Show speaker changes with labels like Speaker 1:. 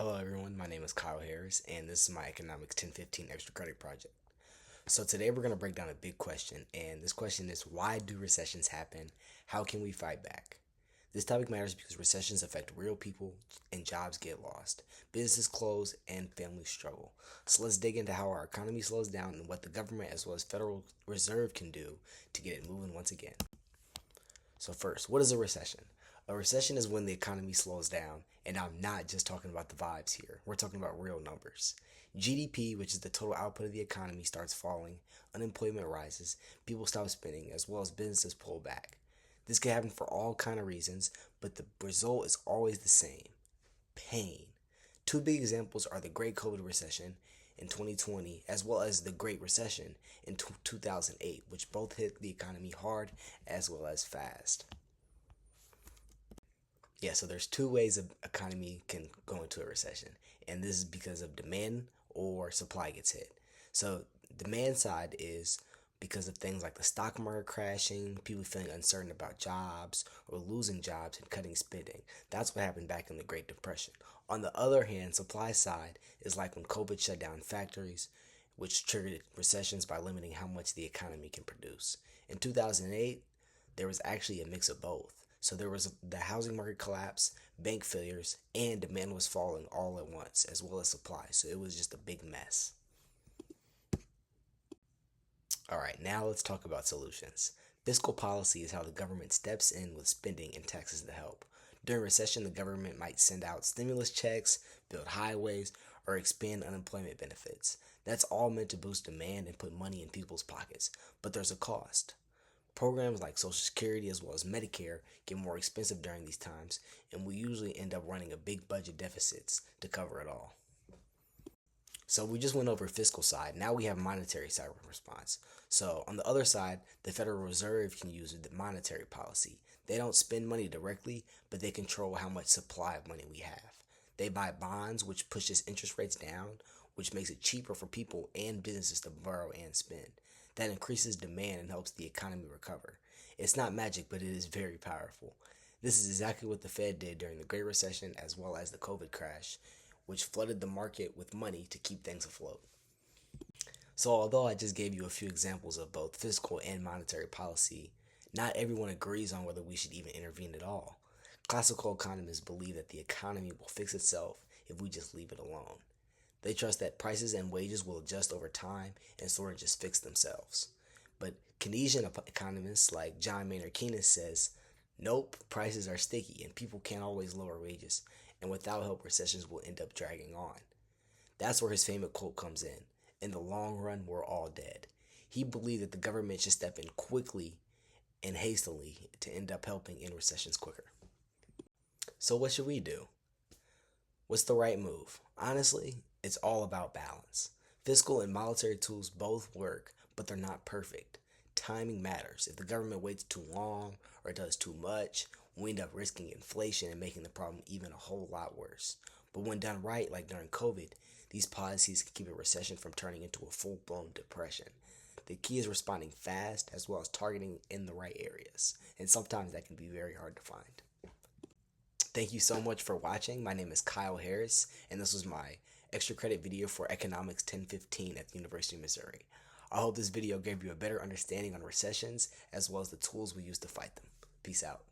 Speaker 1: Hello everyone, my name is Kyle Harris and this is my Economics 1015 Extra Credit Project. So today we're going to break down a big question, and this question is, why do recessions happen? How can we fight back? This topic matters because recessions affect real people and jobs get lost, businesses close, and families struggle. So let's dig into how our economy slows down and what the government as well as Federal Reserve can do to get it moving once again. So first, what is a recession? A recession is when the economy slows down, and I'm not just talking about the vibes here. We're talking about real numbers. GDP, which is the total output of the economy, starts falling, unemployment rises, people stop spending, as well as businesses pull back. This can happen for all kind of reasons, but the result is always the same: pain. Two big examples are the Great COVID Recession in 2020, as well as the Great Recession in 2008, which both hit the economy hard as well as fast. Yeah, so there's two ways an economy can go into a recession, and this is because of demand or supply gets hit. So demand side is because of things like the stock market crashing, people feeling uncertain about jobs or losing jobs and cutting spending. That's what happened back in the Great Depression. On the other hand, supply side is like when COVID shut down factories, which triggered recessions by limiting how much the economy can produce. In 2008, there was actually a mix of both. So there was the housing market collapse, bank failures, and demand was falling all at once, as well as supply. So it was just a big mess. All right, now let's talk about solutions. Fiscal policy is how the government steps in with spending and taxes to help. During recession, the government might send out stimulus checks, build highways, or expand unemployment benefits. That's all meant to boost demand and put money in people's pockets, but there's a cost. Programs like Social Security as well as Medicare get more expensive during these times, and we usually end up running a big budget deficits to cover it all. So we just went over fiscal side. Now we have monetary side response. So on the other side, the Federal Reserve can use the monetary policy. They don't spend money directly, but they control how much supply of money we have. They buy bonds, which pushes interest rates down, which makes it cheaper for people and businesses to borrow and spend. That increases demand and helps the economy recover. It's not magic, but it is very powerful. This is exactly what the Fed did during the Great Recession as well as the COVID crash, which flooded the market with money to keep things afloat. So although I just gave you a few examples of both fiscal and monetary policy, not everyone agrees on whether we should even intervene at all. Classical economists believe that the economy will fix itself if we just leave it alone. They trust that prices and wages will adjust over time and sort of just fix themselves. But Keynesian economists like John Maynard Keynes says, nope, prices are sticky and people can't always lower wages, and without help, recessions will end up dragging on. That's where his famous quote comes in: in the long run, we're all dead. He believed that the government should step in quickly and hastily to end up helping end recessions quicker. So what should we do? What's the right move? Honestly, it's all about balance. Fiscal and monetary tools both work, but they're not perfect. Timing matters. If the government waits too long or does too much, we end up risking inflation and making the problem even a whole lot worse. But when done right, like during COVID, these policies can keep a recession from turning into a full-blown depression. The key is responding fast as well as targeting in the right areas, and sometimes that can be very hard to find. Thank you so much for watching. My name is Kyle Harris, and this was my extra credit video for Economics 1015 at the University of Missouri. I hope this video gave you a better understanding on recessions as well as the tools we use to fight them. Peace out.